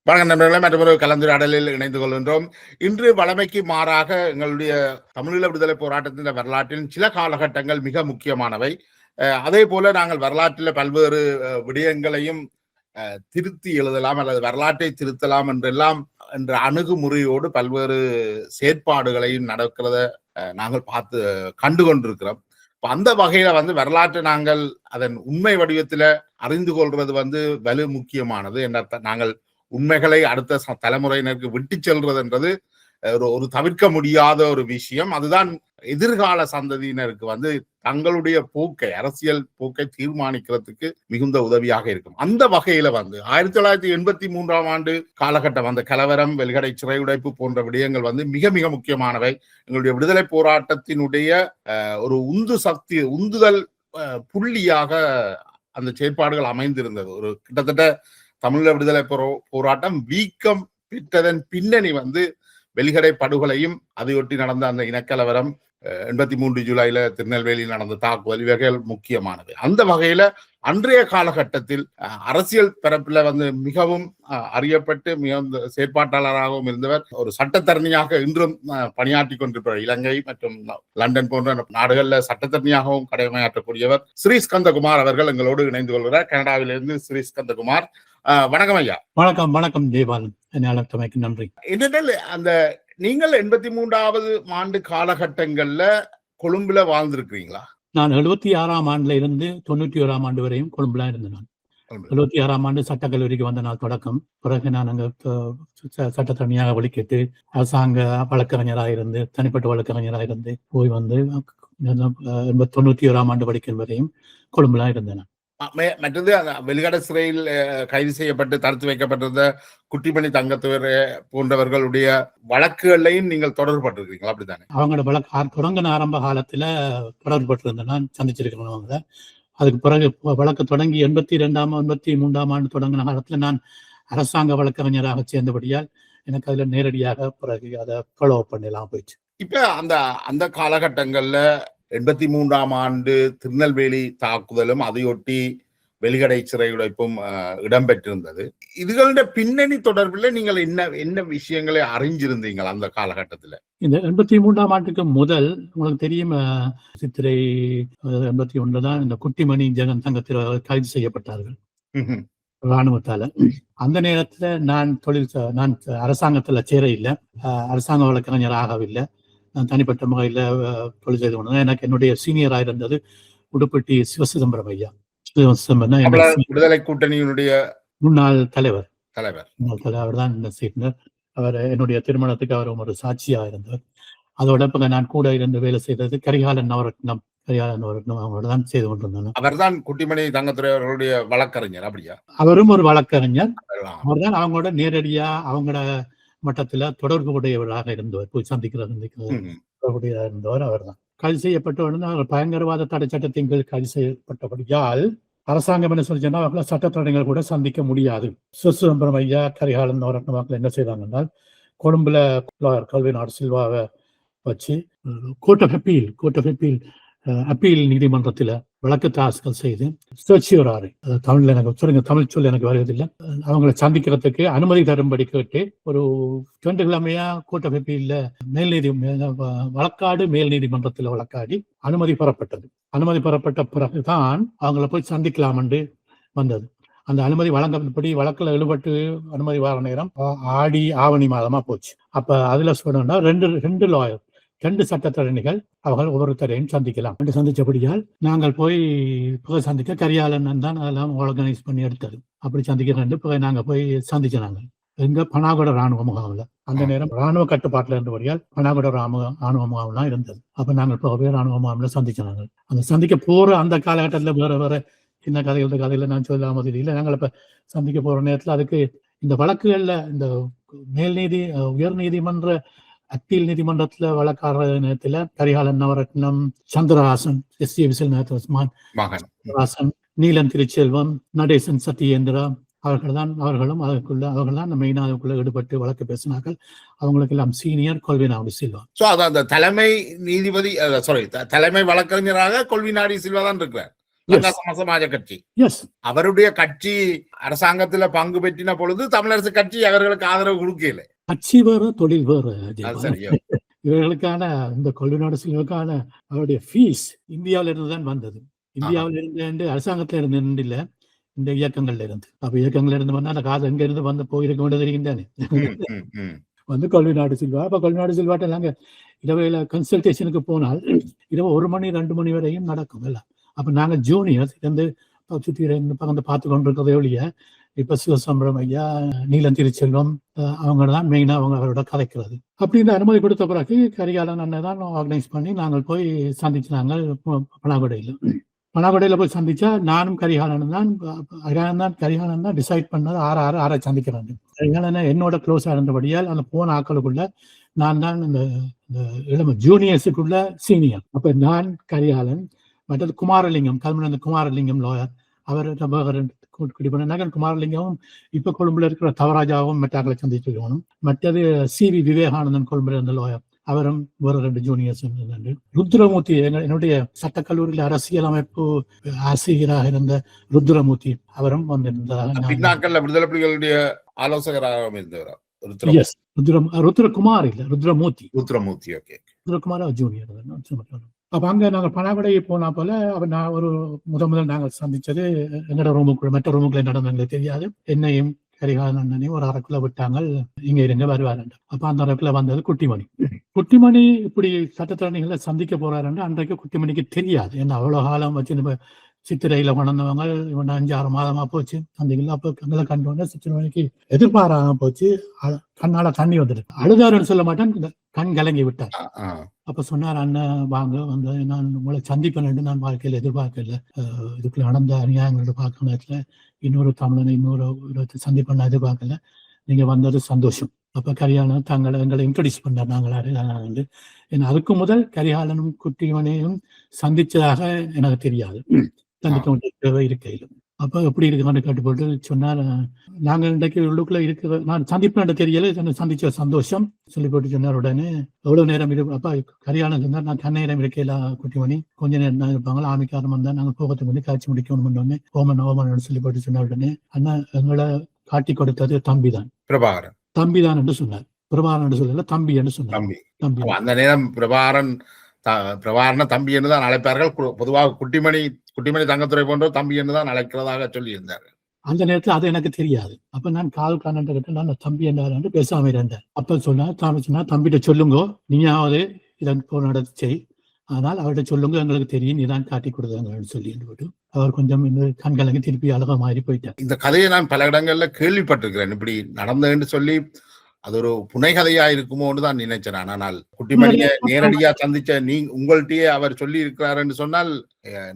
வணக்கம் நண்பர்களே, மற்றொரு கலந்துரையாடலில் இணைந்து கொள்கின்றோம். இன்று வழமைக்கு மாறாக எங்களுடைய தமிழீழ விடுதலை போராட்டத்தின் வரலாற்றின் சில காலகட்டங்கள் மிக முக்கியமானவை. அதே போல நாங்கள் வரலாற்றில் பல்வேறு விடயங்களையும் திருத்தி எழுதலாம் அல்லது வரலாற்றை திருத்தலாம் என்ற அணுகுமுறையோடு பல்வேறு செயற்பாடுகளையும் நடக்கிறத நாங்கள் பார்த்து கண்டு கொண்டிருக்கிறோம். அந்த வகையில வரலாற்றை நாங்கள் அதன் உண்மை வடிவத்துல அறிந்து கொள்றது வலு முக்கியமானது. நாங்கள் உண்மைகளை அடுத்த தலைமுறையினருக்கு விட்டு செல்றதுன்றது ஒரு தவிர்க்க முடியாத ஒரு விஷயம். அதுதான் எதிர்கால சந்ததியினருக்கு தங்களுடைய போக்கை, அரசியல் போக்கை தீர்மானிக்கிறதுக்கு மிகுந்த உதவியாக இருக்கும். அந்த வகையில 1983 ஆண்டு காலகட்டம் கலவரம், வெலிகடை சிறை உடைப்பு போன்ற விடயங்கள் மிக மிக முக்கியமானவை. எங்களுடைய விடுதலை போராட்டத்தினுடைய ஒரு உந்துதல் புள்ளியாக அந்த செயற்பாடுகள் அமைந்திருந்தது. ஒரு கிட்டத்தட்ட தமிழீழ விடுதலை போராட்டம் வீக்கம் பெற்றதன் பின்னணி வெலிகடை படுகொலையும் அதையொட்டி நடந்த அந்த இனக்கலவரம், 83 ஜூலைல திருநெல்வேலியில் நடந்த தாக்குதல், இவைகள் முக்கியமானது. அந்த வகையில அன்றைய காலகட்டத்தில் அரசியல் பரப்புல மிகவும் அறியப்பட்டு மிகுந்த செயற்பாட்டாளராகவும் இருந்தவர், ஒரு சட்டத்தரணியாக இன்றும் பணியாற்றி கொண்டிருப்பார். இலங்கை மற்றும் லண்டன் போன்ற நாடுகள்ல சட்டத்தரணியாகவும் கடமையாற்றக்கூடியவர் ஸ்ரீஸ்கந்தகுமார் அவர்கள் எங்களோடு இணைந்து கொள்கிறார். கனடாவிலிருந்து ஸ்ரீஸ்கந்தகுமார், வணக்கம் ஐயா. வணக்கம். வணக்கம் தேவாலன், நன்றி. அந்த நீங்கள் 83வது ஆண்டு காலகட்டங்கள்ல கொழும்புல வாழ்ந்திருக்கிறீங்களா? நான் 76ஆம் ஆண்டுல இருந்து 91ஆம் ஆண்டு வரையும் கொழும்புல இருந்தேன். நான் 76ஆம் ஆண்டு சட்டக்கல்லூரிக்கு வந்த நாள் தொடக்கம். பிறகு நான் அங்க சட்டத்தனியாக வழிகேட்டு அரசாங்க வழக்கறிஞராக இருந்து, தனிப்பட்ட வழக்கறிஞராக இருந்து போய் 91ஆம் ஆண்டு படிக்கும் வரையும் கொழும்புல இருந்தேன். மற்றது வெலிகடை சிறையில் கைது செய்யப்பட்டு தடுத்து வைக்கப்பட்டிருந்த குட்டிமணி தங்கத்துவர் போன்றவர்களுடைய வழக்குகளையும் நீங்கள் தொடர்பட்டிருக்கீங்களா? அப்படித்தானே? அவங்களோட வழக்கு தொடங்கின ஆரம்ப காலத்துல தொடர்பட்டிருந்தேன், நான் சந்திச்சிருக்கிறேன் அவங்க. அதுக்கு பிறகு வழக்கு தொடங்கி 82ஆம் 83ஆம் ஆண்டு தொடங்கின காலத்துல நான் அரசாங்க வழக்கறிஞராக சேர்ந்தபடியால் எனக்கு அதுல நேரடியாக பிறகு அதை ஃபாலோ பண்ணலாம் போயிடுச்சு. இப்ப அந்த காலகட்டங்கள்ல 83ஆம் ஆண்டு திருநெல்வேலி தாக்குதலும் அதையொட்டி வெலிகடை சிறை உடைப்பும் இடம்பெற்றிருந்தது. இதுகளுடைய பின்னணி தொடர்பில் நீங்கள் என்ன விஷயங்களை அறிஞ்சிருந்தீங்கள் அந்த காலகட்டத்துல? இந்த 83ஆம் ஆண்டுக்கு முதல் உங்களுக்கு தெரியும், சித்திரை 81 தான் இந்த குட்டிமணி ஜெகன் தங்கத்தில் கைது செய்யப்பட்டார்கள் இராணுவத்தால. அந்த நேரத்துல நான் அரசாங்கத்துல சேர இல்லை, அரசாங்க வழக்கறிஞர் ஆகவில்லை. நான் தனிப்பட்ட முறையில் தொழில் செய்து கொண்டேன். எனக்கு என்னுடைய சீனியராக இருந்தது உடுப்பட்டி சிவசிதம்பரம் ஐயா. விடுதலை கூட்டணியினுடைய முன்னாள் தலைவர். அவர் தான் இந்த சீனியர். அவர் என்னுடைய திருமணத்துக்கு அவர் ஒரு சாட்சியா இருந்தவர். அதோட நான் கூட இருந்து வேலை செய்தது கரிகாலன் நவரத்னம் அவங்களோட தான் செய்து கொண்டிருந்தாங்க. அவர் தான் குட்டிமணி தங்கத்துறை அவர்களுடைய வழக்கறிஞர். அப்படியா? அவரும் ஒரு வழக்கறிஞர். அவர் தான் அவங்களோட நேரடியா அவங்களோட மட்டத்துல தொடர்பு உடையவராக இருந்தவர், போய் தொடர்புடையதாக இருந்தவர் அவர் தான். கைது செய்யப்பட்டு அவர் பயங்கரவாத தடை சட்டத்தின் கீழ் கைது செய்யப்பட்டபடியால் அரசாங்கம் என்ன சொல்லிச்சுன்னா அவர்கள சட்டத்தடைகள் கூட சந்திக்க முடியாது. சிவசிதம்பரம் ஐயா, கரிகாலன் நவரத்னம் என்ன செய்தாங்கன்னா கொழும்புல கல்விநாடு சில்வாவை வச்சு கோர்ட் ஆஃப் அப்பீல் நீதிமன்றத்துல வழக்கு தாக்கல் செய்து சர்ச்சியோராரு, தமிழ்ல எனக்கு தமிழ் சொல் எனக்கு வருவதில்லை, அவங்களை சந்திக்கிறதுக்கு அனுமதி தரும்படி கேட்டு ஒரு 2 கிழமையா கோர்ட் ஆஃப் அப்பீல்ல மேல் நீதிமன்றத்துல வழக்காடி அனுமதி பெறப்பட்டது. அனுமதி பெறப்பட்ட பிறகுதான் அவங்கள போய் சந்திக்கலாம் என்று வந்தது. அந்த அனுமதி வழங்கப்படி வழக்குல ஈடுபட்டு அனுமதி வர நேரம் ஆவணி மாதமா போச்சு. அப்ப அதுல சொன்னா ரெண்டு சட்டத்தரணிகள் அவர்கள் ஒவ்வொருத்தரையும் சந்திக்கலாம் என்று சந்திச்சபடியால் நாங்கள் போய் சந்திக்க கரிகாலன் தான் அதெல்லாம் ஆர்கனைஸ் பண்ணி எடுத்தது. அப்படி சந்திக்கிறேன் நாங்க போய் சந்திச்சாங்க எங்க பனாகுட ராணுவ முகாமில். அந்த நேரம் ராணுவ கட்டுப்பாட்டுல இருந்தபடியால் பனாகுட ராணுவ முகாம்லாம் இருந்தது. அப்ப நாங்கள் போய் ராணுவ முகாமில் சந்திச்சாங்க. அந்த சந்திக்க போற அந்த காலகட்டத்துல வேற சின்ன கதையில நான் சொல்லாம இல்லை. நாங்கள் இப்ப சந்திக்க போற நேரத்துல அதுக்கு இந்த வழக்குகள்ல இந்த உயர் நீதிமன்ற அப்பீல் நீதிமன்றத்துல வழக்காடுற நேரத்துல கரிகாலன் நவரத்னம், சந்திரஹாசன், எஸ்.ஏ. விஸ்வநாதன், நீலன் திருச்செல்வம், நடேசன் சத்யேந்திரா அவர்களும் அவர்கள் தான் மெயினா அதுக்குள்ள ஈடுபட்டு வழக்கு பேசினார்கள். அவங்களுக்கு எல்லாம் சீனியர் கொல்விநாடி சில்வா. தலைமை நீதிபதி தலைமை வழக்கறிஞராக கொல்விநாடி சில்வா தான் இருக்கிறார். லங்கா சமசமாஜ கட்சி. எஸ், அவருடைய கட்சி அரசாங்கத்துல பங்கு பெற்றின பொழுது தமிழரசு கட்சி அவர்களுக்கு ஆதரவு கொடுக்கல. கட்சி வேறு தொழில் வேறு. அது சரியோ. இவர்களுக்கான இந்த கொள்ளுநாடு செல்வதற்கான அவருடைய ஃபீஸ் இந்தியாவில இருந்து தான் வந்தது. இந்தியாவில இருந்து அரசாங்கத்தில இருந்து இல்ல, இந்த இயக்கங்கள்ல இருந்து. அப்ப இயக்கங்கள்ல இருந்து வந்தா அந்த காசு எங்க இருந்து வந்து போயிருக்க வேண்டியது இருக்கின்றானே. வந்து கொள்ளுநாடு செல்வா. அப்ப கொள்ளுநாடு செல்வாட்ட நாங்க இரவையில கன்சல்டேஷனுக்கு போனால் இரவு 1 மணி 2 மணி வரையும் நடக்கும் எல்லாம். அப்ப நாங்க ஜூனியர்ஸ் இருந்து சுற்றி பக்கம் பார்த்து கொண்டிருக்கிறதே ஒழிய, இப்ப சிவசம்பரம் ஐயா, நீலம் திருச்செல்வம் அவங்க தான் மெயினா அவரோட கதைக்கிறது. அப்படி இந்த அனுமதி கொடுத்த பிறகு கரிகாலன் அண்ணன் தான் ஆர்கனைஸ் பண்ணி நாங்கள் போய் சந்திச்சாங்க பனாகுடையில. பனாகுடையில போய் சந்திச்சா நானும் கரிகாலன் தான் டிசைட் பண்ணது 6 சந்திக்கிறாங்க. கரிகாலன் என்னோட க்ளோஸா இருந்தபடியால் அந்த போன ஆக்களுக்குள்ள நான் தான் இந்த இளம ஜூனியர்ஸுக்குள்ள சீனியர். அப்ப நான் கரிகாலன், மற்றது குமாரலிங்கம், கல்முனை குமாரலிங்கம் லாயர், அவர் நகன் குமாரலிங்கமும் இப்ப கொழும்புல இருக்கிற தவராஜாவும் மெட்டாக்களை சந்திச்சிருக்கணும். மற்றது CV விவேகானந்தன் கொழும்புல இருந்த லாயர், அவரும் வேறு 2 ஜூனியர்ஸ். ருத்ரமூர்த்தி, என்னுடைய சட்டக்கல்லூரியில் அரசியல் அமைப்பு ஆசிரியராக இருந்த ருத்ரமூர்த்தி, அவரும் வந்திருந்தார். பின்னாட்கள்ல விடுதலை புலிகளுடைய ஆலோசகராக இருந்தவர் ருத்ரகுமார் இல்ல, ருத்ரமூர்த்தி. ஓகே. ருத்ரகுமார் ஜூனியர். அப்ப அங்க நாங்க பனாகுடையை போனா போல நான் ஒரு முதல் நாங்கள் சந்திச்சது எங்கட ரூமுக்குள்ள, மற்ற ரூமுக்குள்ள நடந்தவங்களுக்கு தெரியாது. என்னையும் கரிகாலன் அண்ணனையும் ஒரு அறைக்குள்ள விட்டாங்க, இங்க இருங்க வருவாரு. அப்ப அந்த அறைக்குள்ள வந்தது குட்டிமணி. குட்டிமணி இப்படி சட்டத்திறனிகளை சந்திக்க போறாருன்னு அன்றைக்கு குட்டிமணிக்கு தெரியாது. ஏன்னா அவ்வளவு காலம் வச்சு சித்திரையில கொண்டவங்க, இவன் 5-6 மாதமா போச்சு சந்திக்கல. அப்ப கண்களை கண்டோன்னா சித்திரமணிக்கு எதிர்பாராம போச்சு. கண்ணால தண்ணி வந்துருக்கு. அழுதாருன்னு சொல்ல மாட்டேன், கண் கலங்கி விட்டார். அப்ப சொன்னார், அண்ணன் வாங்க வந்து நான் உங்களை சந்திப்பேன், நான் வாழ்க்கையில எதிர்பார்க்கல. இதுக்குள்ள நடந்த அநியாயங்களோட பார்க்க நேரத்துல இன்னொரு தமிழனை இன்னொரு சந்திப்பேன் எதிர்பார்க்கல. நீங்க வந்தது சந்தோஷம். அப்ப கரிகாலன் எங்களை இன்ட்ரோடியூஸ் பண்ணார். நாங்களாரு அதுக்கு முதல் கரிகாலனும் குட்டிமணியும் சந்திச்சதாக எனக்கு தெரியாது, சந்திக்க வேண்டிய இருக்கையில். அப்ப எப்படி இருக்கான்னு கேட்டுப்போட்டு சொன்னார், நாங்க இன்றைக்கு உள்ளுக்குள்ள இருக்கிற நான் சந்திப்பேன் தெரியல, சந்திச்ச சந்தோஷம் சொல்லி போட்டு சொன்னார். உடனே எவ்வளவு நேரம் அப்ப கரிகாலன் சொன்னார், நான் கண்ணேரம் இருக்கையில குட்டிமணி கொஞ்ச நேரம் தான் இருப்பாங்களா, ஆமிக்காரம் வந்தா நாங்க போகத்துக்கு முன்னே காய்ச்சி முடிக்கணும் ஓமன் சொல்லி போட்டு சொன்னார். உடனே அண்ணா எங்களை காட்டி கொடுத்தது தம்பிதான், பிரபாகரன் தம்பிதான் என்று சொன்னார். பிரபாகரன் என்று சொல்லல, தம்பி என்று சொன்னார். தம்பி அந்த நேரம் பிரபாகரன் தம்பி என்று தான் அழைப்பார்கள். பொதுவாக குட்டிமணி தங்கத்துறை போன்ற தம்பி என்று தான் அழைக்கிறதாக சொல்லி இருந்தார்கள். அந்த நேரத்துல அது எனக்கு தெரியாது. அப்ப நான் கால் காண்கிட்ட நான் தம்பி என்ன பேசாம இருந்தேன். அப்ப சொன்னா தம்பிகிட்ட சொல்லுங்க, நீயாவது இதன் நடத்தி செய், ஆனால் அவர்கிட்ட சொல்லுங்க, எங்களுக்கு தெரியும், நீதான் காட்டி கொடுத்தாங்கன்னு சொல்லி போட்டு அவர் கொஞ்சம் கண்கலங்க திருப்பி அழகா மாறி போயிட்டார். இந்த கதையை நான் பல இடங்கள்ல கேள்விப்பட்டிருக்கிறேன். இப்படி நடந்ததுன்னு சொல்லி அது ஒரு புனைகதையா இருக்குமோன்னு தான் நினைச்சேன். ஆனால் குட்டிமணியை நேரடியா சந்திச்ச உங்கள்கிட்டயே அவர் சொல்லி இருக்கிறாருன்னு சொன்னால்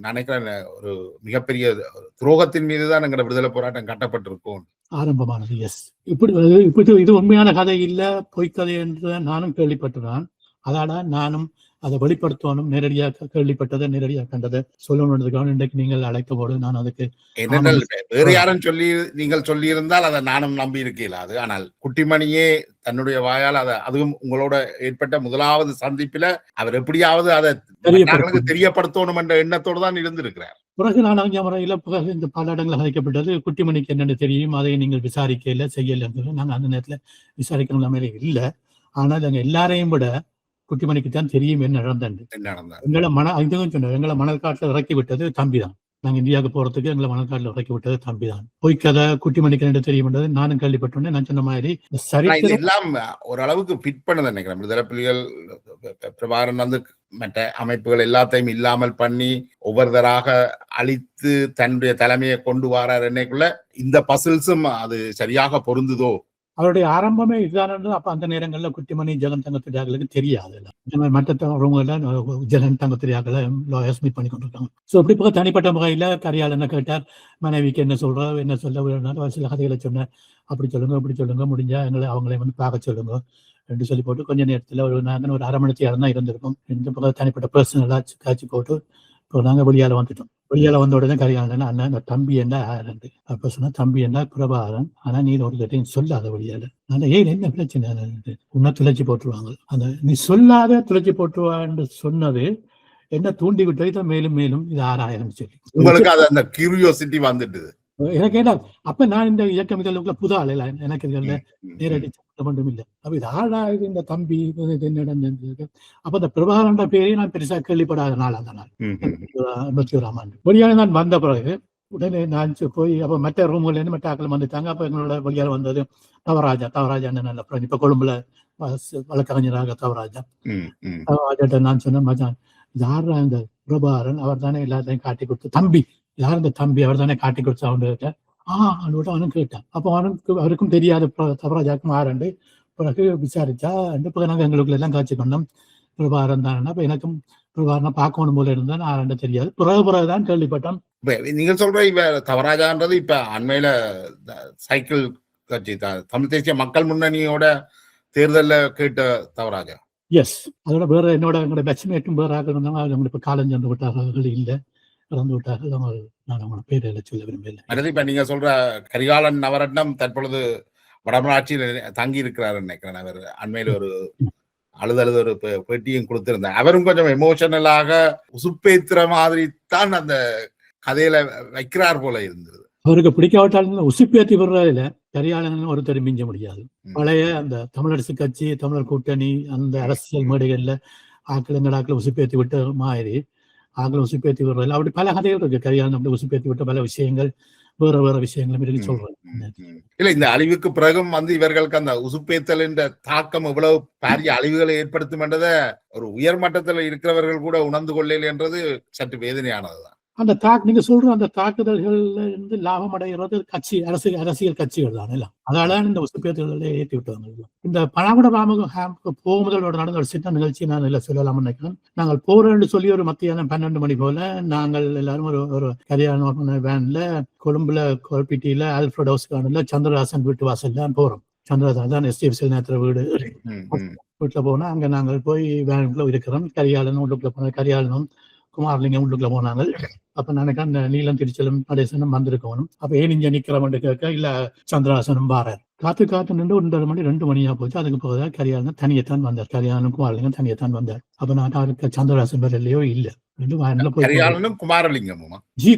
நினைக்கிறேன் ஒரு மிகப்பெரிய துரோகத்தின் மீதுதான் எங்களோட விடுதலை போராட்டம் கட்டப்பட்டிருக்கும் ஆரம்பமானது. எஸ், இப்படி இது உண்மையான கதை இல்ல, பொய்க்கதை என்று நானும் கேள்விப்பட்டுதான். அதால நானும் அதை வெளிப்படுத்தணும், நேரடியாக கேள்விப்பட்டதை நேரடியாக கண்டதை சொல்லணுன்றதுக்காக இன்றைக்கு நீங்கள் அழைத்த போது நான் அதுக்கு வேறு யாரும் நீங்கள் சொல்லி இருந்தால் அதை நானும் நம்பி இருக்கல. அது ஆனால் குட்டிமணியே தன்னுடைய வாயால் அதுவும் உங்களோட ஏற்பட்ட முதலாவது சந்திப்பில அவர் எப்படியாவது அதை தெரியப்படுத்தணும் என்ற எண்ணத்தோடு தான் இருந்திருக்கிறார். பிறகு நான் அறிஞ்ச முறையில பிறகு இந்த பல இடங்கள் அழைக்கப்பட்டது. குட்டிமணிக்கு என்னென்னு தெரியும், அதை நீங்கள் விசாரிக்கல செய்யல. நாங்க அந்த நேரத்துல விசாரிக்கணும் நிலைமையில இல்லை. ஆனால் அங்க எல்லாரையும் விட குட்டிமணிக்கு தான் தெரியும் என்ன நடந்தது. எங்களை மணல்காட்டில் இறக்கி விட்டது தம்பிதான். நாங்க இந்தியாவுக்கு போறதுக்கு எங்களை மணல்காட்டில் இறக்கி விட்டது தம்பிதான். பொய்க்கதை குட்டிமணிக்கு என்ன தெரியும், நானும் கேள்விப்பட்டோன்னே நான் சொன்ன மாதிரி சரி எல்லாம் ஓரளவுக்கு ஃபிட் பண்ண நினைக்கிறேன். விடுதலை புலிகள் பிரபாகரன் வந்து மற்ற அமைப்புகள் எல்லாத்தையும் இல்லாமல் பண்ணி ஒவ்வொருத்தராக அழித்து தன்னுடைய தலைமையை கொண்டு வரார். என்னைக்குள்ள இந்த பசில்ஸும் அது சரியாக பொருந்துதோ. அவருடைய ஆரம்பமே இதுதான். அப்ப அந்த நேரங்கள்ல குட்டிமணி ஜெகன் தங்கத்திரியாக்களுக்கு தெரியாது. மற்ற ஜெகன் தங்கத்திரியாக்களை லாயர்ஸ் மீட் பண்ணி கொண்டிருக்காங்க. ஸோ அப்படி போக தனிப்பட்ட முறையில கரிகாலன் கேட்டார், மனைவிக்கு என்ன சொல்ல சில கதைகளை சொன்ன, அப்படி சொல்லுங்க இப்படி சொல்லுங்க, முடிஞ்சா அவங்களை வந்து பார்க்க சொல்லுங்க என்று சொல்லி போட்டு கொஞ்ச நேரத்துல நாங்கள் ஒரு 1/2 மணி நேரம் தான் இருந்திருக்கோம். இந்த பக்கம் தனிப்பட்ட பர்சனலா காய்ச்சி போட்டு இப்போ நாங்க வெளியால வந்துட்டோம். வெளியால வந்த உடனே கரிகாலன் அண்ணன் தம்பி என்ன ஆரண்டு அப்ப சொன்னா, தம்பி என்ன பிரபாகரன், ஆனா நீ ஒரு கிட்டையும் சொல்லாத வெளியால. ஆனா என்ன பிரச்சனை, உன்ன துளைச்சி போட்டுருவாங்க. அந்த நீ சொல்லாத துளைச்சி போட்டுருவான்னு சொன்னது என்ன தூண்டி விட்டதை தான் மேலும் மேலும் இது ஆராயணும் சொல்லி உங்களுக்கு அது அந்த கியூரியோசிட்டி வந்துட்டு. எனக்கு என்ன அப்ப நான் இந்த இயக்கம் இதழுக்குள்ள புது ஆள் இல்ல, எனக்கு இதுல நேரடி ம். சம்பந்தம் ஒன்றும் இல்லை. அப்ப இது ஆளாயுது இந்த தம்பி இது நடந்தது. அப்ப இந்த பிரபாகரன்ற பேரையும் நான் பெருசா கேள்விப்படாத நாள் அந்த நாள் ம். 81ஆம் ஆண்டு. வெளியால நான் வந்த பிறகு உடனே நான் போய் அப்ப மற்ற ரூம்ல இருந்து மற்ற ஆக்கள் வந்துட்டாங்க. அப்ப எங்களோட வெளியால வந்தது தவராஜா நல்ல ஃப்ரெண்ட். இப்ப கொழும்புல வழக்கறிஞராக தவராஜா. ம். ம். தவராஜாட்ட நான் சொன்னேன், மச்சான் யாரா இந்த பிரபாகரன், அவர் தானே எல்லாத்தையும் காட்டி கொடுத்து தம்பி, யார் இந்த தம்பி, அவர் தானே காட்டி கொடுத்து அவன்கிட்ட. அவனும் கேட்டான். அப்போ அவருக்கும் தெரியாது தவராஜாக்கும் ஆரண்டு. பிறகு விசாரிச்சா பிறகு நாங்கள் எங்களுக்குள்ள எல்லாம் காட்சி பண்ணோம். பிரபாகரன் தானே. அப்ப எனக்கும் பிரபாகரனை பார்க்கணும் போல இருந்தால் ஆரண்ட தெரியாது. பிறகுதான் கேள்விப்பட்டோம். நீங்க சொல்ற இவ தவராஜான்றது இப்ப அண்மையில சைக்கிள் கட்சி தமிழ் தேசிய மக்கள் முன்னணியோட தேர்தல்ல கேட்ட தவராஜா. எஸ், அதோட வேற என்னோட பேட்ச்மேட்டும் வேற ஆக இருந்தாங்க. அவங்க இப்ப காலம் சென்று விட்டார்கள், இல்லை இறந்து விட்டார்கள். நான் அவங்களோட பேரை சொல்ல விரும்பல. அடுத்து இப்ப நீங்க சொல்ற கரிகாலன் நவரத்னம் தற்பொழுது வடமராட்சியில் தங்கி இருக்கிறாரு நினைக்கிறேன். அவர் அண்மையில ஒரு அழுதழுது ஒரு பேட்டியும் கொடுத்திருந்தார். அவரும் கொஞ்சம் எமோஷனலாக உசுப்பேத்துற மாதிரி தான் அந்த கதையில வைக்கிறார் போல இருந்தது. அவருக்கு பிடிக்காவிட்டாலும் உசுப்பேத்தி விடுறதுல கரிகாலன் ஒருத்தர் மிஞ்ச முடியாது. பழைய அந்த தமிழரசு கட்சி, தமிழர் கூட்டணி, அந்த அரசியல் மேடைகள்ல ஆக்கள் உசுப்பேத்தி விட்ட மாதிரி ஆக்களை உசுப்பேத்தி விடுறதில்ல. அப்படி பல கதைகள் இருக்கு. கரிகாலன் அப்படி உசுப்பேத்தி விட்ட பல விஷயங்கள், வேற விஷயங்களும் இருக்கு சொல்றேன். இல்ல, இந்த அழிவுக்கு பிறகும் இவர்களுக்கு அந்த உசுப்பேத்தல் என்ற தாக்கம் எவ்வளவு பாரிய அழிவுகளை ஏற்படுத்தும் என்றதை ஒரு உயர்மட்டத்தில் இருக்கிறவர்கள் கூட உணர்ந்து கொள்ளல என்றது சற்று வேதனையானதுதான். அந்த நீங்க சொல்ற அந்த தாக்குதல்கள்ல இருந்து லாபம் அடைகிறது கட்சி, அரசியல் கட்சிகள் தான் எல்லாம். அதனால இந்த உசுப்பேத்தல்களை ஏற்றி விட்டாங்க. இந்த பனாகுட போகும்போது நடந்த ஒரு சின்ன நிகழ்ச்சி நான் இல்ல சொல்லலாம் நினைக்கிறேன். நாங்கள் போறோம்னு சொல்லி ஒரு மத்தியானம் 12 மணி போல நாங்கள் எல்லாரும் ஒரு கரியான வேன்ல கொழும்புல கோல்பிட்டியில ஆல்ஃபிரட் ஹவுஸ் கார்டன்ல சந்திரஹாசன் வீட்டு வாசல்ல போறோம். சந்திரஹாசன் தான் STF நேத்திர வீடு. வீட்டுல போனா அங்க நாங்கள் போய் வேனுக்குள்ள இருக்கிறோம். கரிகாலனும் உள்ளுக்குள்ள போன, கரிகாலனும் குமாரலிங்கம் உள்ளுக்குள்ள போனாங்க. அப்ப நினைக்க அந்த நீலம் திருச்சலும் நடேசனும் வந்திருக்கணும். அப்ப ஏன் இங்க நிக்கிறவன் கேட்க, இல்ல சந்திரஹாசனும் பாரு. காத்து நின்று 1:30 மணி 2 மணியா போச்சு. அதுக்கு போக கரிகாலன் தனியத்தான் வந்தார். கரிகாலனும் குமாரலிங்கம் தனியத்தான் வந்தார். அப்ப நான் அவருக்கு சந்திரஹாசன் பேர் இல்லையோ இல்ல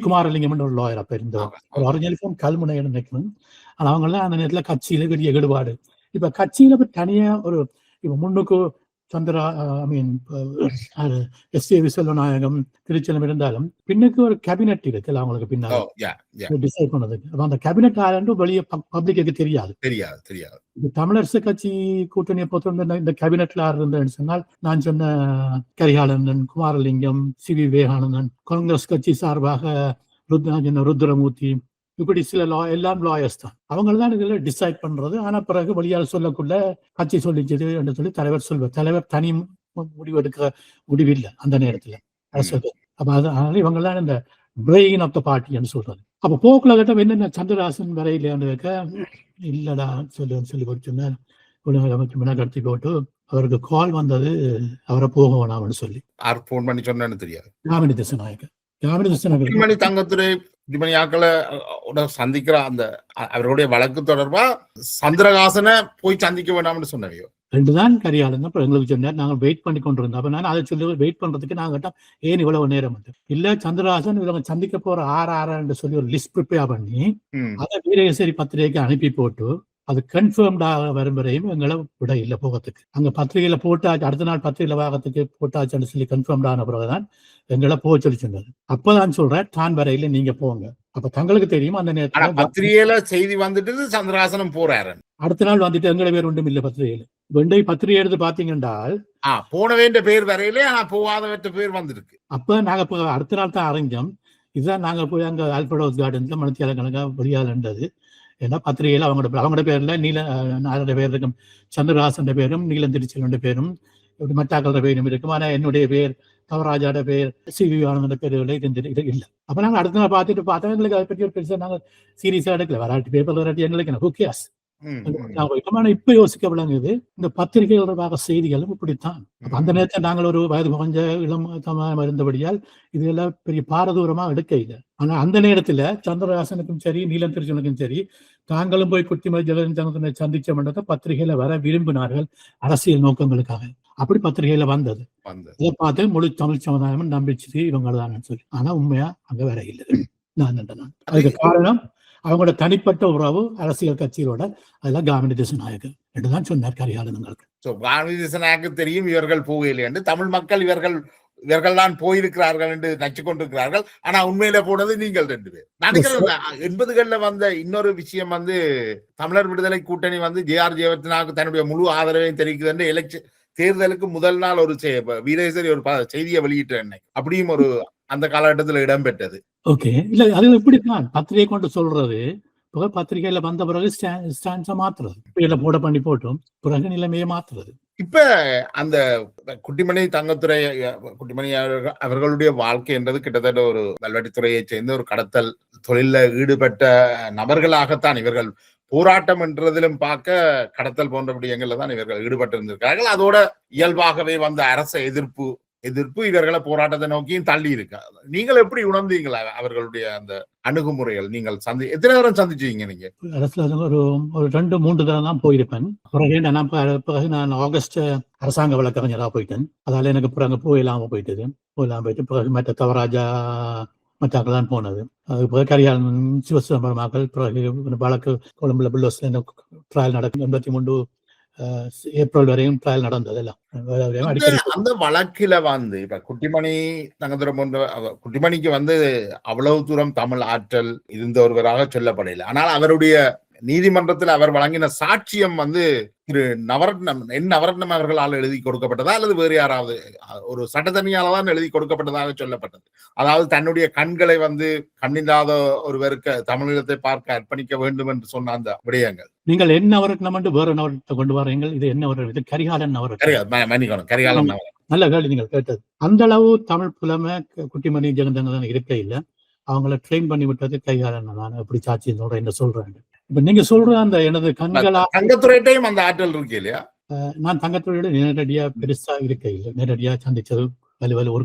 குமாரலிங்கம் ஒரு லாயர் அப்ப இருந்தவர். ஒரு ஒரிஜினல் கல்முனை நினைக்கணும். ஆனா அவங்க எல்லாம் அந்த நேரத்துல கட்சியில பெரிய ஈடுபாடு. இப்ப கட்சியில தனியா ஒரு இப்ப முன்னுக்கு SC விஸ்வநாயகம் திருச்செல்லம் இருந்தாலும் பின்னுக்கு ஒரு கேபினெட் இருக்குல்ல அவங்களுக்கு பின்னாடி டிசைட் பண்ணதுக்கு. அப்ப அந்த கேபினெட் ஆளும் வெளியே பப்ளிக்கு தெரியாது. தமிழரசு கட்சி கூட்டணியை பொறுத்த இந்த கேபினெட்ல யார் இருந்தேன்னு சொன்னால், நான் சொன்ன கரிகாலன், குமாரலிங்கம், CV விவேகானந்தன், காங்கிரஸ் கட்சி சார்பாக ருத்ரமூர்த்தி, இப்படி சில எல்லாம் லாயர்ஸ் தான். அவங்கதான் இதுல டிசைட் பண்றது. ஆனா பிறகு வெளியால் சொல்லக்குள்ள கட்சி சொல்லிச்சது என்று சொல்லி தலைவர் சொல்வார். தலைவர் தனி முடிவு எடுக்கிற முடிவில்லை அந்த நேரத்துல அரசு. அப்ப அதனால இவங்கெல்லாம் இந்த பிரெயின் ஆஃப் த பார்ட்டின்னு சொல்றது. அப்ப போக்குல கேட்ட என்னென்ன சந்திரஹாசன் வரையில கேட்க, இல்லடா சொல்லி சொன்னார். கடத்தி போட்டு அவருக்கு கால் வந்தது, அவரை போக வேணாம்னு சொல்லி தெரியாது. யாமினி திசநாயக்க தங்கத்துறை ஆக்களை சந்திக்கிற அந்த அவருடைய வழக்கு தொடர்பா சந்திரஹாசனை போய் சந்திக்க வேண்டாம்னு சொன்னவையோ ரெண்டுதான் கரிகாலன் எங்களுக்கு சொன்னார். நாங்கள் வெயிட் பண்ணி கொண்டிருந்தோம். அப்ப நான் அதை சொல்லி வெயிட் பண்றதுக்கு நாங்க கேட்டோம், ஏன் இவ்வளவு நேரம் வந்து இல்ல சந்திரஹாசன் இவங்க சந்திக்க போற ஆறு சொல்லி ஒரு லிஸ்ட் ப்ரிப்பேர் பண்ணி அதை வீரகேசரி பத்திரிகைக்கு அனுப்பி போட்டு அது கன்ஃபர்ம்டாக வரும் வரையும் எங்களை விட இல்லை போகிறதுக்கு. அங்க பத்திரிகையில போட்டாச்சு, அடுத்த நாள் பத்திரிகையில வாகத்துக்கு போட்டாச்சுன்னு சொல்லி கன்ஃபர்ம்ட் ஆன பிறகுதான் எங்களை போக சொல்லி சொன்னது. அப்பதான் சொல்றேன், தான் வரையில நீங்க போங்க. அப்ப தங்களுக்கு தெரியும் அந்த நேரத்தில் பத்திரிகையில செய்தி வந்துட்டு சந்திரஹாசனம் போறாரு. அடுத்த நாள் வந்துட்டு எங்களை பேர் ஒன்றும் இல்லை பத்திரிகையில. வெண்டை பத்திரிகை எடுத்து பாத்தீங்கன்றால் போன வேண்டிய பேர் வரையிலே ஆனா போகாத பேர் வந்திருக்கு. அப்ப நாங்க அடுத்த நாள் தான் அறிஞ்சோம். இதுதான் நாங்க போய் அங்க ஆல்ஃபிரட் ஹவுஸ் கார்டன்ஸ்ல மணித்தியால கணக்கா வெளியாதுன்றது. ஏன்னா பத்திரிகையில அவங்களோட பேர்ல நாலோட பேர் இருக்கும், சந்திரஹாசன் பேரும் நீலம் திருச்செல்வன் பேரும் மற்றாக்களோட பேரும் இருக்கும். ஆனா என்னுடைய பேர், தவராஜாட பேர், CV விவேகானந்தோட பேருகளை இல்லை. அப்ப நாங்க அடுத்த நாள் பார்த்தா எங்களுக்கு அதை பற்றி ஒரு பெருசா நாங்க சீரியஸா எடுக்கல. வராட்டி பேப்பர் வராட்டி எங்களுக்கு இப்ப யோசிக்க விளங்குது. இந்த பத்திரிகை தொடர்பாக செய்திகளும் இப்படித்தான். அந்த நேரத்தில் நாங்கள் ஒரு வயது குறைஞ்ச இளம் இருந்தபடியால் இதெல்லாம் பெரிய பாரதூரமா எடுக்க இல்லை. ஆனா அந்த நேரத்துல சந்திரஹாசனுக்கும் சரி, நீலம் திருச்செல்வனுக்கும் சரி, தாங்களும் போய் குட்டிமலை ஜெகதனை சந்திச்ச மண்டத்தை பத்திரிகையில வர விரும்பினார்கள் அரசியல் நோக்கங்களுக்காக. அப்படி பத்திரிகையில வந்தது. வந்து இதை பார்த்து முழு தமிழ் சமுதாயமும் நம்பிச்சு இவங்கதான் சொல்லி. ஆனா உண்மையா அங்க வேற இல்லை. நான் அதுக்கு காரணம் அவங்களோட தனிப்பட்ட உறவு அரசியல் கட்சியோட, அதெல்லாம் காமினி திசுநாயகர் என்றுதான் சொன்னார் கரிகாலனுங்களுக்கு. காமினி திசுநாயக்கு தெரியும் இவர்கள் போகவில்லை என்று, தமிழ் மக்கள் இவர்கள் தான் போயிருக்கிறார்கள் என்று நச்சு கொண்டிருக்கிறார்கள். ஆனா உண்மையில போனது நீங்கள் 2 பேர். நினைக்கிறேன் 80களில் வந்த இன்னொரு விஷயம் வந்து தமிழர் விடுதலை கூட்டணி வந்து ஜே.ஆர். ஜெயவர்தனாவுக்கு தன்னுடைய முழு ஆதரவையும் தெரிவிக்குது. எலெக்ஷன் தேர்தலுக்கு முதல் நாள் ஒரு வீரேசரி ஒரு செய்தியை வெளியிட்ட அப்படியும் ஒரு அந்த காலகட்டத்தில் இடம்பெற்றது. ஓகே, இல்ல அது இப்படித்தான் பத்திரிகை கொண்டு சொல்றது. பத்திரிகையில வந்த பிறகு ஸ்டாண்ட்ஸை மாத்துறது, போட பண்ணி போட்டும் பிறகு நிலைமையை மாத்துறது. இப்ப அந்த குட்டிமணி தங்கத்துறை குட்டிமணி அவர்களுடைய வாழ்க்கை என்றது கிட்டத்தட்ட ஒரு கல்வெட்டுத்துறையை சேர்ந்த ஒரு கடத்தல் தொழில ஈடுபட்ட நபர்களாகத்தான் இவர்கள் போராட்டம் என்றதிலும் பார்க்க கடத்தல் போன்ற விடயங்கள்ல தான் இவர்கள் ஈடுபட்டிருந்திருக்கிறார்கள். அதோட இயல்பாகவே வந்த அரச எதிர்ப்பு இவர்களை போராட்டத்தை நோக்கியும் தள்ளி இருக்கு. நீங்கள் எப்படி உணர்ந்தீங்களா அவர்களுடைய அந்த அணுகுமுறைகள்? நீங்கள் எத்தனை நேரம் சந்திச்சீங்க? நீங்க அரசுல ஒரு 2-3 தடவை தான் போயிருப்பேன். பிறகு நான் ஆகஸ்ட் அரசாங்க வழக்கறிஞராக போயிட்டேன். அதால எனக்கு பிறகு போயிட்டு பிறகு மற்ற தவராஜா மற்றாக்கெல்லாம் போனது. அது பிறகு கரிகாலன் சிவசிதம்பரமாக்கள், பிறகு வழக்கு கொழும்புல பில்லோஸ்ல ட்ரையல் நடக்கும். 83 ஏப்ரல் வரையும் ட்ரையல் நடந்தது. எல்லாம் அந்த வழக்கில வந்து இப்ப குட்டிமணி தங்கதுரை போன்ற குட்டிமணிக்கு வந்து அவ்வளவு தூரம் தமிழ் ஆற்றல் இருந்த ஒருவராக சொல்லப்படல. ஆனால் அவருடைய நீதிமன்றத்தில் அவர் வழங்கின சாட்சியம் வந்து திரு நவரத்னம் அவர்களால் எழுதி கொடுக்கப்பட்டதா அல்லது வேறு யாராவது ஒரு சட்டத்தனியால்தான் எழுதி கொடுக்கப்பட்டதாக சொல்லப்பட்டது. அதாவது தன்னுடைய கண்களை வந்து கண்ணில்லாத ஒருவருக்கு தமிழீழத்தை பார்க்க அர்ப்பணிக்க வேண்டும் என்று சொன்ன அந்த விடயங்கள். நீங்கள் என்ன நவரத்னம் என்று வேறு நவரத்தை கொண்டு வாரீங்கள். இது என்ன ஒரு கரிகாலன் நவரத்னம் கரிகாலன் நல்ல கேள்வி நீங்கள் கேட்டது. அந்த அளவு தமிழ் புலமை குட்டிமணி ஜெகந்தங்க இருக்க இல்லை. அவங்கள ட்ரெயின் பண்ணி விட்டது கரிகாலன் தான். எப்படி சாட்சி சொல்றேன் என்ன சொல்றேன். இப்ப நீங்க சொல்ற அந்த எனது கண்களா தங்கத்துறையிட்டையும் அந்த ஆற்றல் இருக்கு இல்லையா? நான் தங்கத்துறையோட நேரடியா பெருசா இருக்க இல்லை. நேரடியா சந்திச்சது ஒரு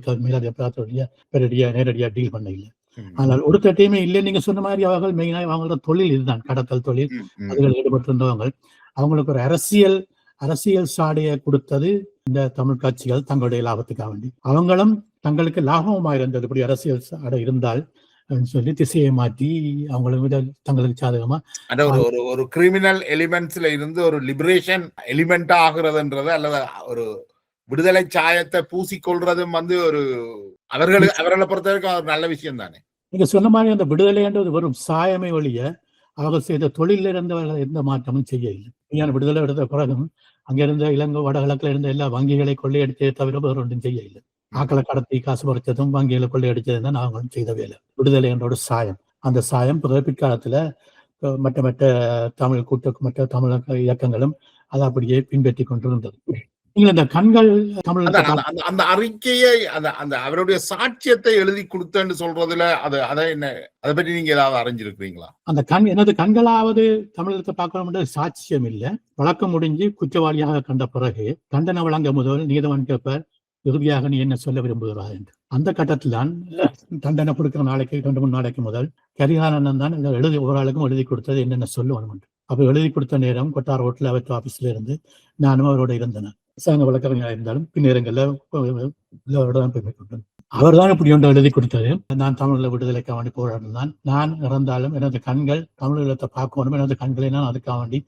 நேரடியா டீல் பண்ண இல்லை. ஆனால் ஒரு தட்டையுமே இல்லை. நீங்க சொன்ன மாதிரி அவர்கள் மெயினா அவங்களோட தொழில் இதுதான், கடத்தல் தொழில். அதில் ஈடுபட்டிருந்தவங்க. அவங்களுக்கு ஒரு அரசியல் சாடையை கொடுத்தது இந்த தமிழ் கட்சிகள் தங்களுடைய லாபத்துக்காக வேண்டி. அவங்களும் தங்களுக்கு லாபமா இருந்தது. இப்படி அரசியல் சாடை இருந்தால் சொல்லி திசையை மாற்றி அவங்களும் தங்களுக்கு சாதகமா ஒரு கிரிமினல் எலிமெண்ட்ஸ்ல இருந்து ஒரு லிபரேஷன் எலிமெண்டா ஆகுறதுன்றது அல்லது ஒரு விடுதலை சாயத்தை பூசிக்கொள்றதும் வந்து ஒரு அவர்களை பொறுத்தவரைக்கும் ஒரு நல்ல விஷயம் தானே. நீங்க சொன்ன மாதிரி அந்த விடுதலைன்றது வெறும் சாயமே ஒழிய அவர்கள் செய்த தொழில இருந்தவர்கள் எந்த மாற்றமும் செய்ய இல்லை. விடுதலை எடுத்த பிறகும் அங்கிருந்த இலங்கை வடகிழக்குல இருந்த எல்லா வங்கிகளை கொள்ளையடித்ததை தவிர வேறு ஒன்றும் செய்ய இல்லை. ஆக்களை கடத்தி காசு பறிச்சதும் வங்கிகளை கொள்ளையடிச்சதும் தான் நாங்களும் செய்த வேலை. விடுதலை என்ற ஒரு சாயம். அந்த சாயம் பிற்காலத்துல மற்ற தமிழ் மற்ற தமிழ் இயக்கங்களும் அதை அப்படியே பின்பற்றி கொண்டிருந்தது. நீங்கள் இந்த கண்கள் தமிழ் அந்த அறிக்கையை அந்த அவருடைய சாட்சியத்தை எழுதி கொடுத்தேன்னு சொல்றதுல அதை பற்றி நீங்க ஏதாவது அறிஞ்சிருக்கிறீங்களா? அந்த எனது கண்களாவது தமிழகத்தை பார்க்கணும் சாட்சியம் இல்லை. வழக்கம் முடிஞ்சு குற்றவாளியாக கண்ட பிறகு தண்டனை வழங்க முதல் நீதவான் கேட்பார், இறுதியாக நீ என்ன சொல்ல விரும்புகிறாய் என்று. அந்த கட்டத்தில் தான் தண்டனை கொடுக்கிற நாளைக்கு 2-3 நாளைக்கு முதல் கரிகாலன் தான் ஒரு ஆளுக்கும் எழுதி கொடுத்தது என்னென்ன சொல்லுவாங்க. அப்ப எழுதி கொடுத்த நேரம் கொட்டார் ரோட்ல அவர் ஆபீஸ்ல இருந்து நானும் அவரோட இருந்தேன். அரசாங்க வழக்கறிஞராக இருந்தாலும் பின்னேரங்கள்ல அவர் தான் இப்படி ஒன்று எழுதி கொடுத்தது. நான் தமிழ்ல விடுதலைக்காக வேண்டி போராடினான். நான் இறந்தாலும் எனது கண்கள் தமிழீழத்தை பார்க்கணும், எனது கண்களை நான் அதுக்காக வேண்டி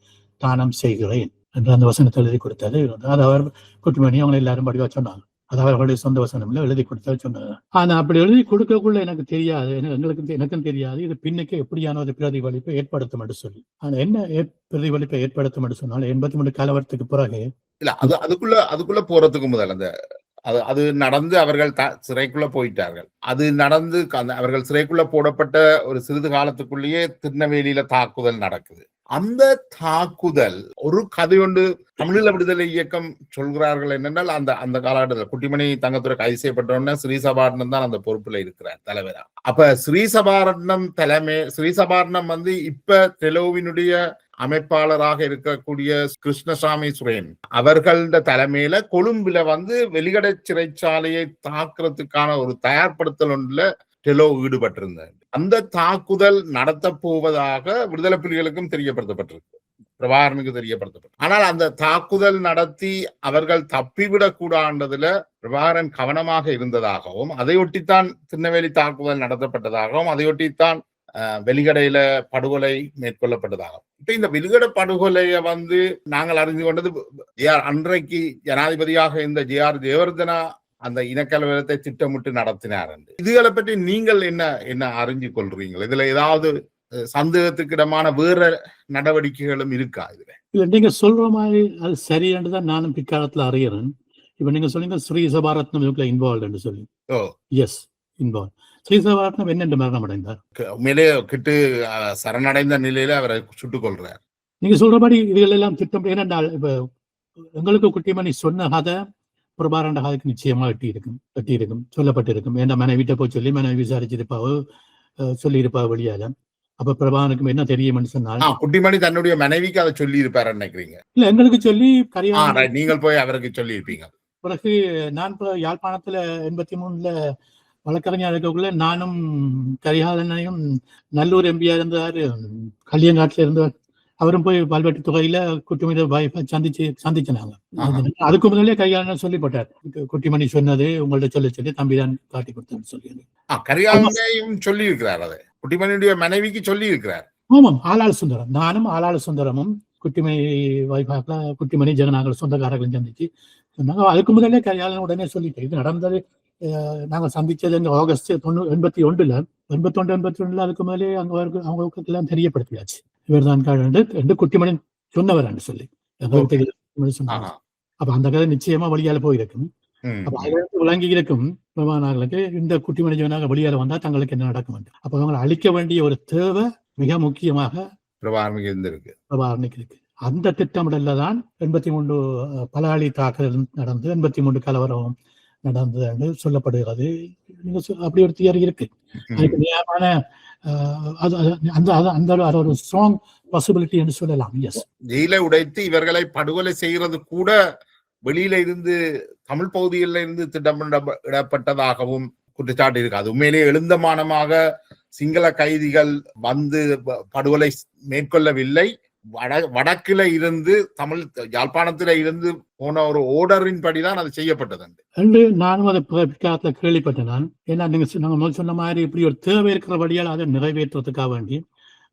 தானம் செய்கிறேன் என்று அந்த வசனத்தை எழுதி கொடுத்தது. அது அவர் குட்டிமணி அவங்க எல்லாரும் படிவா சொன்னாங்க. அது அவர்களுடைய சொந்த வசனம்ல எழுதி கொடுத்தா சொன்னாங்க. ஆனா அப்படி எழுதி கொடுக்கக்குள்ள எனக்கு தெரியாது, எனக்கும் தெரியாது இது பின்னுக்கு எப்படியான ஒரு பிரதிபலிப்பை ஏற்படுத்தும் என்று சொல்லி. ஆனா என்ன பிரதிபலிப்பை ஏற்படுத்தும் என்று சொன்னால் 83 கலவரத்துக்கு பிறகு இல்ல அதுக்குள்ள போறதுக்கு முதல் அது நடந்து அவர்கள் சிறைக்குள்ள போயிட்டார்கள். அது நடந்து அவர்கள் சிறைக்குள்ள போடப்பட்ட ஒரு சிறிது காலத்துக்குள்ளேயே திருநெல்வேலியில தாக்குதல் நடக்குது. அந்த தாக்குதல் ஒரு கதை ஒன்று தமிழீழ விடுதலை இயக்கம் சொல்கிறார்கள் என்னென்னால் அந்த காலகட்டத்தில் குட்டிமணி தங்கத்துறை கைது செய்யப்பட்டோன்னா ஸ்ரீசபாரணம் தான் அந்த பொறுப்புல இருக்கிறார் தலைவரா. அப்ப ஸ்ரீசபாரணம் வந்து இப்ப தெலுவினுடைய அமைப்பாளராக இருக்கக்கூடிய கிருஷ்ணசாமி சுரேன் அவர்கள தலைமையில கொழும்புல வந்து வெளிகடை சிறைச்சாலையை தாக்குறதுக்கான ஒரு தயார்படுத்தல் ஒன்றுல டெலோ ஈடுபட்டிருந்தார். அந்த தாக்குதல் நடத்த போவதாக விடுதலை புலிகளுக்கும் தெரியப்படுத்தப்பட்டிருக்கு. பிரபாகரனுக்கு தெரியப்படுத்தப்பட்டது. ஆனால் அந்த தாக்குதல் நடத்தி அவர்கள் தப்பிவிடக் கூடாதுல பிரபாகரன் கவனமாக இருந்ததாகவும், அதையொட்டித்தான் திருநெல்வேலி தாக்குதல் நடத்தப்பட்டதாகவும், அதையொட்டித்தான் வெலிகடையில படுகொலை மேற்கொள்ளப்பட்டதாகும். இப்ப இந்த வெலிகடை படுகொலையை நாங்கள் அறிந்து கொண்டது அன்றைக்கு ஜனாதிபதியாக இருந்த JR ஜெயவர்தனா அந்த இனக்கலவரத்தை திட்டமிட்டு நடத்தினார் என்று. இதுகளை பற்றி நீங்கள் என்ன அறிஞ்சு கொள்றீங்க? இதுல ஏதாவது சந்தேகத்துக்கிடமான வேற நடவடிக்கைகளும் இருக்கா? இதுல இல்ல, நீங்க சொல்ற மாதிரி அது சரியானு தான் நானும் பிற்காலத்துல அறியறேன். இப்ப நீங்க சொன்னீங்க ஸ்ரீ சபாரத்னம் இதுக்குள்ள இன்வால்வ் சொல்லி. S, involve. ஸ்ரீ சபாரத்னம் என்னென்று மரணம் அடைந்தார்? உண்மையிலே கிட்டு சரணடைந்த நிலையில அவரை சுட்டுக் கொள்றார். நீங்க சொல்றபடி இதுகள் எல்லாம் திட்டம். ஏனென்றால் இப்ப எங்களுக்கு குட்டிமணி சொன்ன கதை பிரபாரண்ட கதைக்கு நிச்சயமா எட்டி இருக்கும் சொல்லப்பட்டிருக்கும். ஏன்னா மனைவிட்ட போய் சொல்லி மனைவி விசாரிச்சிருப்பாவோ சொல்லியிருப்பா வெளியால. அப்ப பிரபாகரனுக்கு என்ன தெரியும்னு சொன்னால் குட்டிமணி தன்னுடைய மனைவிக்கு அதை சொல்லி இருப்பாரு நினைக்கிறீங்க? இல்ல, எங்களுக்கு சொல்லி கரியாள நீங்கள் போய் அவருக்கு சொல்லி இருப்பீங்க. பிறகு நான் யாழ்ப்பாணத்துல 83 வழக்கறிஞர் இருக்கக்குள்ள நானும் கரிகாலனையும் நல்லூர் எம்பியா இருந்தாரு, கல்லியங்காட்டுல இருந்தவர். அவரும் போய் பல்வேட்டு தொகையில குட்டிமணி சந்திச்சினாங்க. அதுக்கு முதலே கரிகாலன் சொல்லி போட்டார், குட்டிமணி சொன்னது உங்கள்ட்ட சொல்லி தம்பிதான் காட்டி கொடுத்தான்னு சொல்லி கரிகாலனையும் சொல்லி இருக்கிறார். அதை குட்டிமணியுடைய மனைவிக்கு சொல்லி இருக்கிறார். ஆமாம், ஆளாள சுந்தரம், நானும் ஆளாள சுந்தரமும் குட்டிமணி வைஃபாக்ல குட்டிமணி ஜெகநாகல் சொந்தக்காரர்களும் சந்திச்சு சொன்னாங்க. அதுக்கு முதலே கரிகாலன் உடனே சொல்லிட்டு இது நடந்தது. நாங்க சந்திச்சது ஆகஸ்ட் 81 அதுக்கு மேலே அவங்களுக்கு எல்லாம் தெரியப்படுத்தியாச்சு. இவர் தான் என்று குட்டிமணி சொன்னவர் சொல்லி சொன்னாங்க. அப்ப அந்த கதை நிச்சயமா வழியால போயிருக்கும். அப்ப அதிலிருந்து விளங்கி இருக்கும் பிரபாகரனுக்கு இந்த குட்டிமணி ஜெகநாக வெளியால வந்தா தங்களுக்கு என்ன நடக்கும். அப்ப அவங்களை அழிக்க வேண்டிய ஒரு தேவை மிக முக்கியமாக பிரபாகரனுக்கு இருக்கு. அந்த திட்டமிடல தான் 83 பலாளி தாக்குதல் நடந்து 83 கலவரம் நடந்தது என்று சொல்லப்படுகிறது. அப்படி ஒரு தியரி இருக்கு. அதுக்கு நியாயமான அந்த ஒரு ஸ்ட்ராங் பாசிபிலிட்டி என்று சொல்லலாம். எஸ், ஜெயிலை உடைத்து இவர்களை படுகொலை செய்கிறது கூட வெளியில இருந்து தமிழ் பகுதிகளில் இருந்து திட்டமிடப்பட்டதாகவும் குற்றச்சாட்டு இருக்கு. அது உண்மையிலேயே எழுந்தமானமாக சிங்கள கைதிகள் படுகொலை மேற்கொள்ளவில்லை. வடக்குல இருந்து தமிழ் யாழ்ப்பாணத்தில இருந்து போன ஒரு ஓர்டரின் படிதான் அது செய்யப்பட்டது என்று நானும் அதை பிற்காலத்துல கேள்விப்பட்டேன். நான் ஏன்னா நாங்க சொன்ன மாதிரி இப்படி ஒரு தேவை இருக்கிறபடியால் அதை நிறைவேற்றுறதுக்காக வேண்டி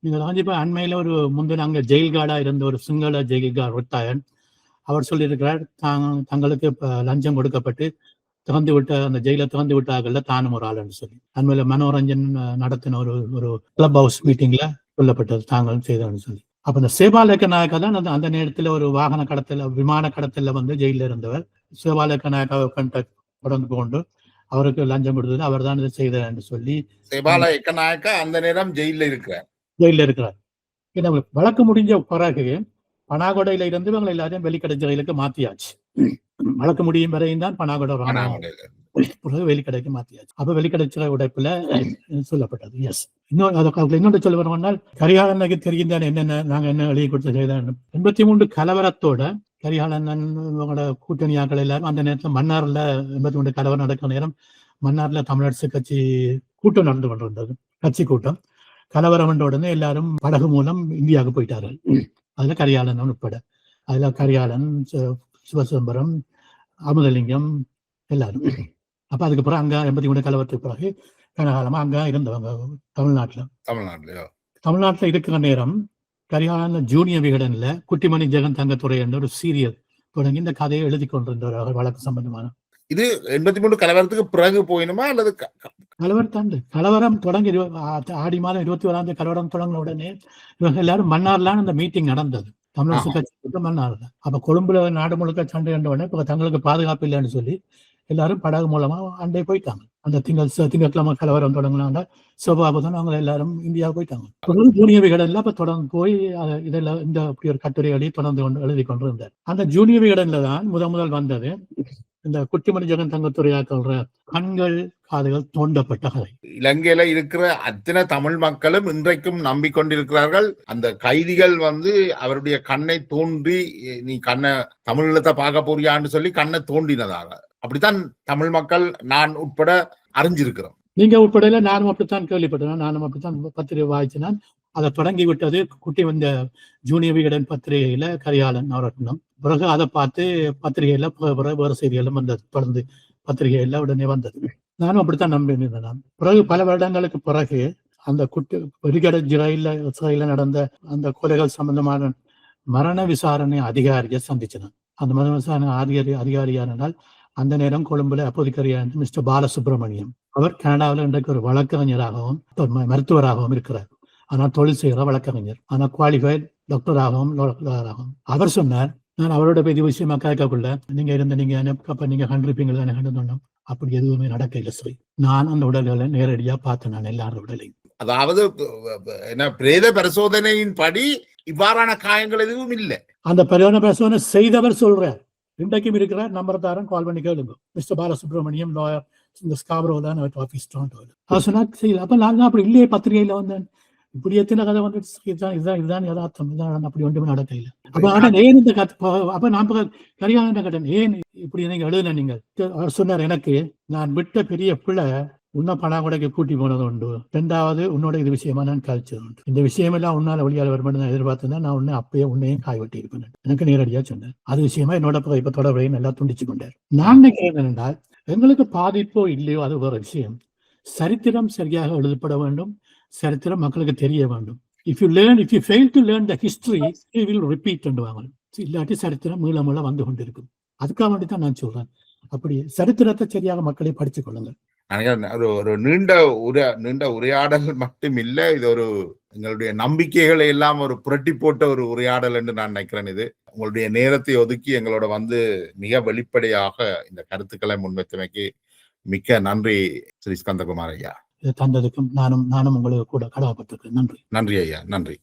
நீங்க கண்டிப்பா அண்மையில ஒரு முந்தின அங்க ஜெயில் கார்டா இருந்த ஒரு சிங்கள ஜெயில் கார்டு ரிட்டையர்ட் அவர் சொல்லியிருக்கிறார், தங்களுக்கு லஞ்சம் கொடுக்கப்பட்டு திறந்து விட்ட அந்த ஜெயில திறந்து விட்டாங்கல்ல தானும் ஒரு ஆளுன்னு சொல்லி. அண்மையில மனோரஞ்சன் நடத்தின ஒரு கிளப் ஹவுஸ் மீட்டிங்ல சொல்லப்பட்டது தாங்களும் செய்தான்னு சொல்லி. அப்ப இந்த சேபாலேக்க நாயக்கா தான் அந்த நேரத்துல ஒரு வாகன கடத்தல விமான கடத்தல ஜெயில இருந்தவர். சேபாலேக்க நாயக்காவை கண்டாக்ட் தொடர்ந்து கொண்டு அவருக்கு லஞ்சம் கொடுத்தது அவர் தான் இதை செய்தார் சொல்லி சேபாலேக்க நாயக்கா அந்த நேரம் ஜெயில இருக்கிறார். வழக்கு முடிஞ்ச பிறகு பனாகொடையில இருந்து இவங்களை எல்லாரையும் வெளிக்கடை ஜெயிலுக்கு மாத்தியாச்சு. வழக்கு முடியும் வரையும் தான் பனாகொடை வெளிக்கடைக்கு மாத்தியாச்சு. அப்ப வெளிக்கடை உடைப்புல சொல்லப்பட்டது. எஸ், இன்னொன்று சொல்ல வருவனால் கரிகாலனுக்கு தெரியும் தான் என்னென்ன நாங்க என்ன எழுதி கொடுத்த செய்தான். 83 கலவரத்தோட கரிகாலன் கூட்டணியாக்கள் எல்லாரும் அந்த நேரத்துல மன்னார்ல 83 கலவரம் நடக்கிற நேரம் மன்னார்ல தமிழரசு கட்சி கூட்டம் நடந்து கொண்டிருந்தது. கட்சி கூட்டம் கலவரம் என்ற உடனே எல்லாரும் படகு மூலம் இந்தியாவுக்கு போயிட்டார்கள். அதுல கரிகாலன் உட்பட. அதுல கரிகாலன், சிவசிதம்பரம், அமுதலிங்கம் எல்லாரும். அப்ப அதுக்கப்புறம் அங்க 83 கலவரத்துக்கு பிறகு கனகாலமா அங்க இருந்தவங்க தமிழ்நாட்டுல இருக்கிற நேரம் கரிகாலன் ஜூனியர் விகடன்ல குட்டிமணி ஜெகன் தங்கத்துறை என்ற ஒரு சீரியல் தொடங்கி இந்த கதையை எழுதி கொண்டிருந்தவர் வழக்கு சம்பந்தமான. இது 83 கலவரத்துக்கு பிறகு போயினுமா அல்லது கலவரம் தொடங்கி ஆடி மாதம் 21 கலவரம் தொடங்கின உடனே இவங்க எல்லாரும் மன்னார்லாம் அந்த மீட்டிங் நடந்தது. தமிழரசு கட்சி கூட்டம் மன்னார்ல. அப்ப கொழும்புல நாடு முழுக்க சண்டை கண்ட உடனே இப்ப தங்களுக்கு பாதுகாப்பு இல்லைன்னு சொல்லி எல்லாரும் படகு மூலமா அண்டை போயிட்டாங்க. அந்த திங்கட்கிழமை கலவரம் தொடங்கினாங்க. செவ்வாபுதன் அவங்க எல்லாரும் இந்தியா போயிட்டாங்க. ஜூனியர் விகடன்ல அப்ப தொடர்ந்து போய் இதெல்லாம் இந்த அப்படி ஒரு கட்டுரை தொடர்ந்து எழுதி கொண்டு இருந்தார். அந்த ஜூனியர் விகடன்ல தான் முதல் வந்தது இந்த குட்டிமணி ஜெகன் தங்கத்துறையாக்கள் கண்கள் காதுகள் தோண்டப்பட்ட கதை. இலங்கையில இருக்கிற அத்தனை தமிழ் மக்களும் இன்றைக்கும் நம்பிக்கொண்டிருக்கிறார்கள். அந்த கைதிகள் அவருடைய கண்ணை தோன்றி நீ கண்ணை தமிழீழத்தை பார்க்க போறியான்னு சொல்லி கண்ணை தோண்டினதாக அப்படித்தான் தமிழ் மக்கள் நான் உட்பட அறிஞ்சிருக்கிறோம். நீங்க உட்படையில நானும் அப்படித்தான் கேள்விப்பட்டேன். நானும் அப்படித்தான் பத்திரிகை வாய்ச்சினான். அதை தொடங்கி விட்டது குட்டி வந்த ஜூனியர் விகடன் பத்திரிகையில கரிகாலன் நவரத்னம். பிறகு அதை பார்த்து பத்திரிகையில வேறு செய்திகளும் வந்தது, தொடர்ந்து பத்திரிகையில உடனே வந்தது. நானும் அப்படித்தான் நம்பியிருந்தேன். நான் பிறகு பல வருடங்களுக்கு பிறகு அந்த விகடன் சிறையில நடந்த அந்த கொலைகள் சம்பந்தமான மரண விசாரணை அதிகாரியை சந்திச்சேன். அந்த மரண விசாரணை அதிகாரியானால் அந்த நேரம் கொழும்புல அப்போதைக்கு மிஸ்டர் பாலசுப்ரமணியம். அவர் கனடாவில் இன்றைக்கு ஒரு வழக்கறிஞராகவும் மருத்துவராகவும் இருக்கிறார். ஆனால் தொழில் செய்கிற வழக்கறிஞர், ஆனால் குவாலிஃபைட் டாக்டராகவும். அவர் சொன்னார், நான் அவரோட பெரிய விஷயமா கேட்கக்குள்ள நீங்க கண்டிருப்பீங்களா கண்டு. அப்படி எதுவுமே நடக்க இல்லை சரி. நான் அந்த உடல்களை நேரடியா பார்த்தேன், நான் எல்லாரோட உடலையும். அதாவது என்ன பிரேத பரிசோதனையின் படி இவ்வாறான காயங்கள் எதுவும் இல்லை. அந்த பரிசோதனை செய்தவர் சொல்றார், இன்றைக்கும் இருக்கிறார், நம்பர் தாரன், கால் பண்ணி கேளுங்க. மிஸ்டர் பாலசுப்ரமணியம் லாயர், இந்த ஸ்காப்ரோதான் ஆஃபீஸ். அவர் சொன்னார், செய்யல. அப்ப நான் அப்படி இல்லையே, பத்திரிகையில வந்தேன், இப்படி எத்தனை கதை வந்து இதுதான் யதார்த்தம், இதான் அப்படி ஒன்றுமே நடக்கல. அப்ப ஏன் இந்த அப்ப நான் கரிகாலன் கேட்டேன், ஏன் இப்படி நீங்க எழுதுன? நீங்க அவர் சொன்னார், எனக்கு நான் விட்ட பெரிய பிள்ளை உன்ன பணாங்குடைக்கு கூட்டி போனது உண்டு, ரெண்டாவது உன்னோட இது விஷயமா நான் கழிச்சது உண்டு. இந்த விஷயமெல்லாம் உன்னால வழியால் வருமானு நான் எதிர்பார்த்தேன். நான் அப்பயே உன்னையும் காய் வெட்டி இருப்பேன். எனக்கு நேரடியா சொன்னேன். அது விஷயமா என்னோட இப்ப தொடர்பையும் நல்லா துண்டிச்சு கொண்டார். நான் நினைக்கிறேன் என்றால், எங்களுக்கு பாதிப்போ இல்லையோ அது வேற விஷயம். சரித்திரம் சரியாக எழுதப்பட வேண்டும், சரித்திரம் மக்களுக்கு தெரிய வேண்டும். If you fail to learn the history, you will repeat என்றுவாங்க. இல்லாட்டி சரித்திரம் மீள வந்து கொண்டிருக்கும். அதுக்காக வேண்டித்தான் நான் சொல்றேன், அப்படி சரித்திரத்தை சரியாக மக்களை படித்துக் கொள்ளுங்கள். ஒரு நீண்ட உரையாடல் மட்டும் இல்லை, இது ஒரு எங்களுடைய நம்பிக்கைகளை எல்லாம் ஒரு புரட்டி போட்ட ஒரு உரையாடல் என்று நான் நினைக்கிறேன். இது உங்களுடைய நேரத்தை ஒதுக்கி எங்களோட வந்து மிக வெளிப்படையாக இந்த கருத்துக்களை முன்வைத்தமைக்கு மிக்க நன்றி ஸ்ரீ ஸ்கந்தகுமார் ஐயா. தந்ததுக்கும் நானும் உங்களுக்கு கூட கடமைப்பட்டிருக்கேன். நன்றி. நன்றி ஐயா, நன்றி.